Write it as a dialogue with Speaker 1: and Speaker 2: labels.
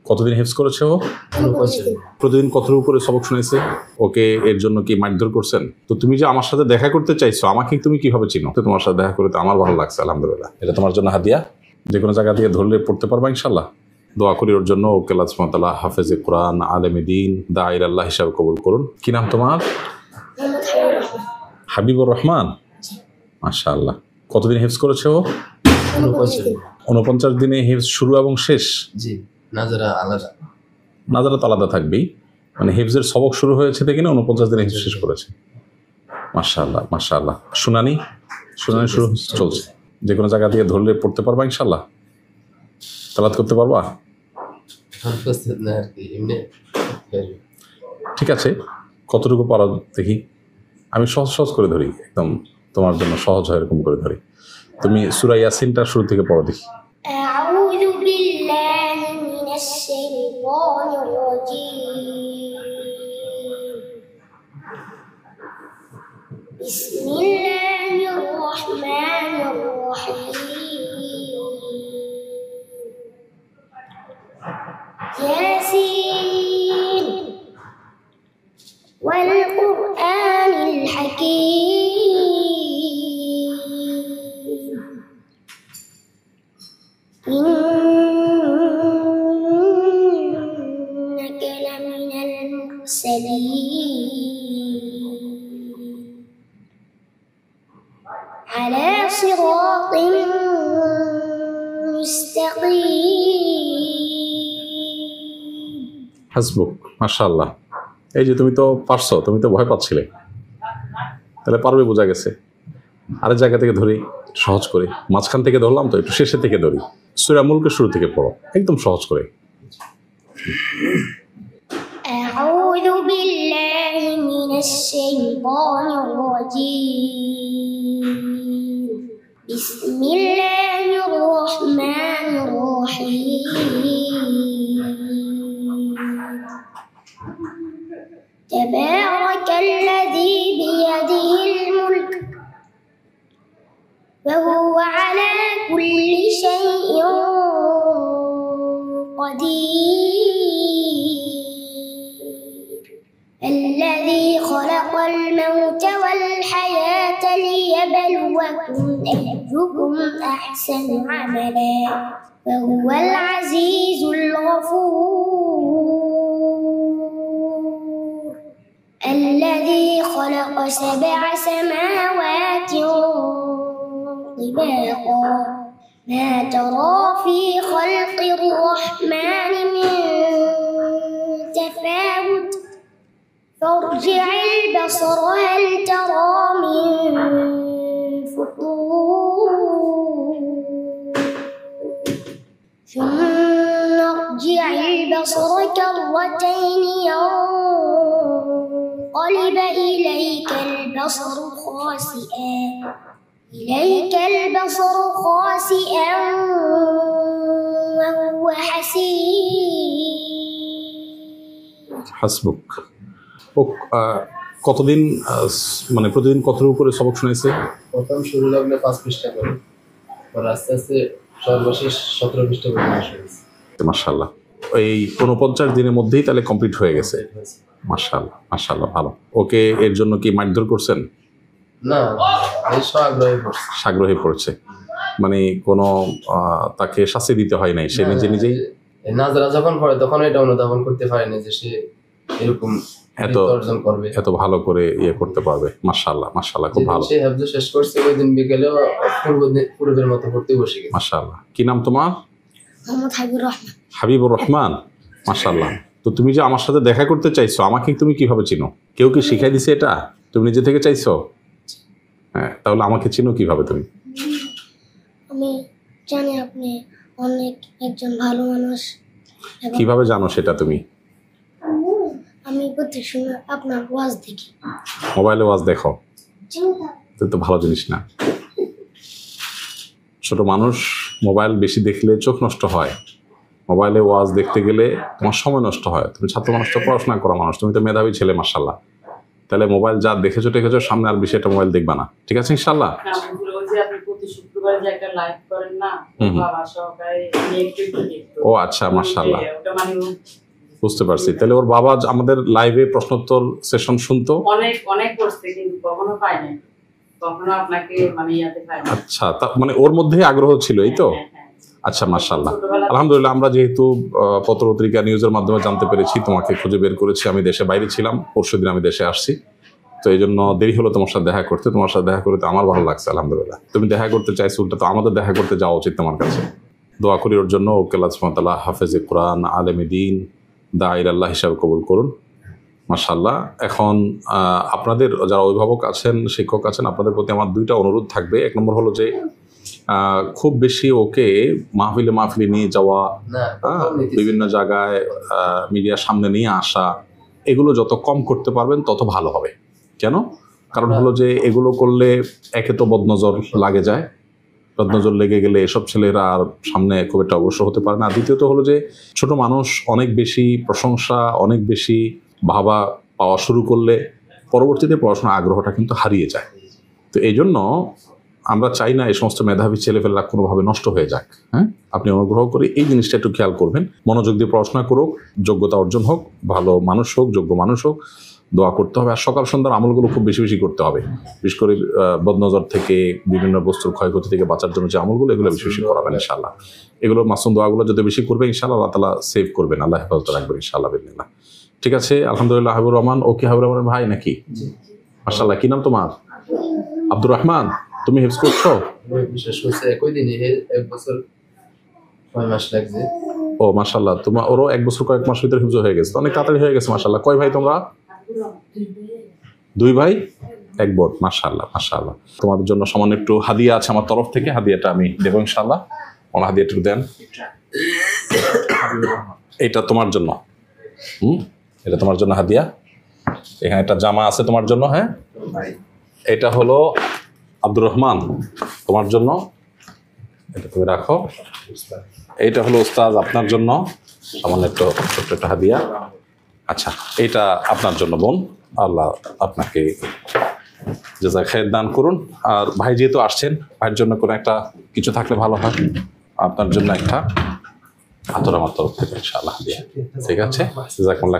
Speaker 1: কতদিন হিফজ করেছে ও? প্রতিদিন কতটুকু করে সবক শুনেছে? ওকে এর জন্য কি মারধর করছেন? তো তুমি যে আমার সাথে দেখা করতে চাইছো, আমাকে তুমি কিভাবে চিনো? তো তোমার সাথে দেখা করে তো আমার ভালো লাগছে, আলহামদুলিল্লাহ। এটা তোমার জন্য হাদিয়া। যে কোনো জায়গা দিয়ে ধরলে পড়তে পারবা ইনশাল্লাহ। দোয়া করি ওর জন্য, ওকে আল্লাহ সুবহানাহু ওয়া তাআলা হাফেজে কোরআন, আলেমে দ্বীন, দাঈ আল্লাহ হিসাবে কবুল করুন। কি নাম তোমার? হাবিবুর রহমান। মাশাআল্লাহ। কতদিন হিফজ করেছে ও? 49 দিনে হিফজ শুরু এবং শেষ?
Speaker 2: জি। নাজারা আলাদা।
Speaker 1: নাজারা তো আলাদা থাকবেই, মানে হিফজের সবক শুরু হয়েছে থেকে 49 দিনে হিফজ শেষ করেছে। মাশাআল্লাহ মাশাআল্লাহ। শুনানি শুরু চলছে। যে কোনো জায়গা দিয়ে ধরলে পড়তে পারবা ইনশাল্লাহ? তেলাওয়াত করতে পারবা? ঠিক আছে, কতটুকু পারো দেখি। আমি সহজ করে ধরি, একদম তোমার জন্য সহজ হয় এরকম করে ধরি। তুমি সূরা ইয়াসিনটা শুরু থেকে পড়ো দেখি।
Speaker 3: আউযু বিল্লাহি মিনাশ শাইতানির রাজীম। বিসমিল্লাহির রাহমানির রাহিম। ইয়াসিন ওয়াল কুরআনিল হাকীম। ইন্নাকা লামিনাল মুরসালিন আলা সিরাতিন মুস্তাকিম।
Speaker 1: হাসবুক। মাশাআল্লাহ। এই যে তুমি তো পারছো, তুমি তো ভয় পাচ্ছিলে, তাহলে পারবে বোঝা গেছে। আরেক জায়গা থেকে ধরি সহজ করে, মাঝখান থেকে ধরলাম তো, একটু শেষের থেকে ধরি। সূরা মুলকের শুরু থেকে পড়ো, একদম সহজ করে।
Speaker 3: আউযু বিল্লাহি মিনাশ শাইতানির রাজীম। বিসমিল্লাহির রাহমানির রাহিম। তাবারাকাল্লাযী বিয়াদিহিল মুলক وهو على كل شيء قدير الذي خلق الموت والحياة ليبلوكم أيكم أحسن عملا وهو العزيز الغفور الذي خلق 7 سماوات طباقا ما ترى في خلق الرحمن من تفاوت فارجع البصر هل ترى من فطور ثم ارجع البصر كرتين ينقلب إليك البصر خاسئا وهو حسير
Speaker 1: হাসবুক। ও কতদিন মানে প্রতিদিন কতটুকু করে সবক শুনেছে?
Speaker 2: প্রথম শুরু লাগলে 5 পৃষ্ঠা করে, পর আস্তে আস্তে সর্বশেষ 17 পৃষ্ঠা পর্যন্ত শুনেছি।
Speaker 1: মাশাআল্লাহ। এই 49 দিনের মধ্যেই তাহলে কমপ্লিট হয়ে গেছে। মাশাআল্লাহ মাশাআল্লাহ, ভালো। ওকে এর জন্য কি মারধর করছেন?
Speaker 2: না, এই সাগ্রহে
Speaker 1: পড়ছে, মানে কোনো তাকে শাস্তি দিতে হয় নাই, সে নিজে নিজেই
Speaker 2: নাজারা যখন পড়ে তখন এটা অনুধাবন করতে পারে না যে সে এরকম অর্জন করবে,
Speaker 1: এত ভালো করে ইয়ে করতে পারবে। মাশাআল্লাহ মাশাআল্লাহ, খুব ভালো।
Speaker 2: সে হাফজ শেষ করছে, ওই দিন বিকেলে পূর্বের মতো পড়তে বসে গেছে।
Speaker 1: মাশাআল্লাহ। কি নাম তোমার?
Speaker 3: মোহাম্মদ হাবিবুর রহমান।
Speaker 1: হাবিবুর রহমান। মাশাআল্লাহ। তো তুমি যে আমার সাথে দেখা করতে চাইছো, আমাকে তুমি কিভাবে চিনো? কেউ কি শিখাই দিছে এটা? তুমি নিজে থেকে চাইছো? হ্যাঁ, তাহলে আমাকে চিনো কিভাবে তুমি?
Speaker 3: আমি জানি আপনি অনেক একজন ভালো মানুষ।
Speaker 1: কিভাবে জানো সেটা তুমি?
Speaker 3: আমি প্রত্যেক সময় আপনার ওয়াজ দেখি।
Speaker 1: মোবাইলে ওয়াজ দেখো? তো ভালো জিনিস না। ছোট মানুষ মোবাইল বেশি দেখলে চোখ নষ্ট হয়, মোবাইলে ওয়াজ দেখতে গেলে তোমার সময় নষ্ট হয়। তুমি ছাত্র মানুষ তো, পড়াশোনা করা মানুষ, তুমি তো মেধাবী ছেলে মাশাআল্লাহ। তাহলে মোবাইল যা দেখেছো সামনে আর বেশি একটা মোবাইল দেখবা না, ঠিক আছে ইনশাআল্লাহ?
Speaker 4: প্রতি শুক্রবারে যে একটা লাইভ করেন না, বাবা সহকারে নিয়ে একটু দেখতো।
Speaker 1: ও আচ্ছা, মাশাআল্লাহ,
Speaker 4: ওটা মানে
Speaker 1: বুঝতে পারছি। তাহলে ওর বাবা আমাদের লাইভে প্রশ্নোত্তর সেশন শুনতো,
Speaker 4: অনেক অনেক করছে কিন্তু কখনো পায় নাই, কখনো আপনাকে মানে ইয়াতে পায় না।
Speaker 1: আচ্ছা, মানে ওর মধ্যে আগ্রহ ছিল, এই তো। আচ্ছা, মাশাআল্লাহ, আলহামদুলিল্লাহ। আমরা যেহেতু পত্রপত্রিকা নিউজের মাধ্যমে জানতে পেরেছি, তোমাকে খুঁজে বের করেছি। আমি দেশে বাইরে ছিলাম, পরশুদিন আমি দেশে আসছি, তো এই জন্য দেরি হলো তোমার সাথে দেখা করতে। তোমার সাথে দেখা করতে আমার ভালো লাগছে, আলহামদুলিল্লাহ। তুমি দেখা করতে চাইছো, উল্টা তো আমাদের দেখা করতে যাওয়া উচিত তোমার কাছে। দোয়া করি ওর জন্য, ওকে আল্লাহ সুবহানাহু ওয়া তাআলা হাফেজে কোরআন, আলেমে দ্বীন, দাঈর আল্লাহ হিসাবে কবুল করুন, মাশাআল্লাহ। এখন আপনাদের যারা অভিভাবক আছেন, শিক্ষক আছেন, আপনাদের প্রতি আমার দুইটা অনুরোধ থাকবে। এক নম্বর হলো যে খুব বেশি ওকে মাহফিলে নিয়ে যাওয়া, বিভিন্ন জায়গায় মিডিয়ার সামনে নিয়ে আসা, এগুলো যত কম করতে পারবেন তত ভালো হবে। কেন? কারণ হলো যে এগুলো করলে একে তো বদনজর লাগে যায়, বদনজর লেগে গেলে এসব ছেলেরা আর সামনে খুব একটা অগ্রসর হতে পারে না। দ্বিতীয়ত হলো যে ছোট মানুষ অনেক বেশি প্রশংসা, অনেক বেশি ভাবা পাওয়া শুরু করলে পরবর্তীতে পড়াশোনার আগ্রহটা কিন্তু হারিয়ে যায়। তো এই জন্য আমরা চাই না এই সমস্ত মেধাবী ছেলেপেলেরা কোনোভাবে নষ্ট হয়ে যাক। হ্যাঁ, আপনি অনুগ্রহ করে এই জিনিসটা একটু খেয়াল করবেন। মনোযোগ দিয়ে পড়াশোনা করুক, যোগ্যতা অর্জন হোক, ভালো মানুষ হোক, যোগ্য মানুষ হোক, দোয়া করতে হবে। আর সকাল সন্ধ্যার আমলগুলো খুব বেশি বেশি করতে হবে, বিশেষ করে বদনজর থেকে, বিভিন্ন বস্তুর ক্ষয়ক্ষতি থেকে বাঁচার জন্য যে আমলগুলো, এগুলো বেশি বেশি করাবেন ইনশাআল্লাহ। এগুলো মাসুম দোয়াগুলো যদি বেশি করবে ইনশাআল্লাহ, আল্লাহ তাআলা সেভ করবেন, আল্লাহ হেফাজত রাখবেন ইনশাআল্লাহ বিদিনিল্লাহ। ঠিক আছে, আলহামদুলিল্লাহ। হাবিবুর রহমান, ওকে হাবিবুর রহমানের ভাই নাকি? মাশাআল্লাহ। কি নাম তোমার? আব্দুর রহমান। তুমি হিফজ করছো?
Speaker 2: বিশেষ করছে একই দিনে 1 বছর 6 মাস লাগছে।
Speaker 1: ও মাশাআল্লাহ, তোমার ওরও 1 বছর কয়েক মাস ভিতরে হিফজ হয়ে গেছে, অনেক তাড়াতাড়ি হয়ে গেছে মাশাআল্লাহ। কয় ভাই তোমরা? 2 ভাই 1 বোন। মাশাআল্লাহ, মাশাআল্লাহ। তোমাদের জন্য সামান্য একটু হাদিয়া আছে আমার তরফ থেকে, হাদিয়াটা আমি দেবো ইনশাআল্লাহ। ওনার হাদিয়াটা দেন, এটা তোমার জন্য। এটা তোমার জন্য হাদিয়া। এখানে একটা জামা আছে তোমার জন্য। হ্যাঁ, এটা হলো আব্দুর রহমান, তোমার জন্য, এটা তুমি রাখো। এইটা হলো উস্তাদ আপনার জন্য, সামান্য একটু ছোট্ট একটা হাদিয়া। আচ্ছা, এইটা আপনার জন্য বোন, আল্লাহ আপনাকে জাযায়ে খায়ের দান করুন। আর ভাই যেহেতু আসছেন, ভাইয়ের জন্য কোনো একটা কিছু থাকলে ভালো হয়। আপনার জন্য একটা আতর আমার তরফ থেকে ইনশাআল্লাহ হাদিয়া। ঠিক আছে, জাযাকুমুল্লাহ।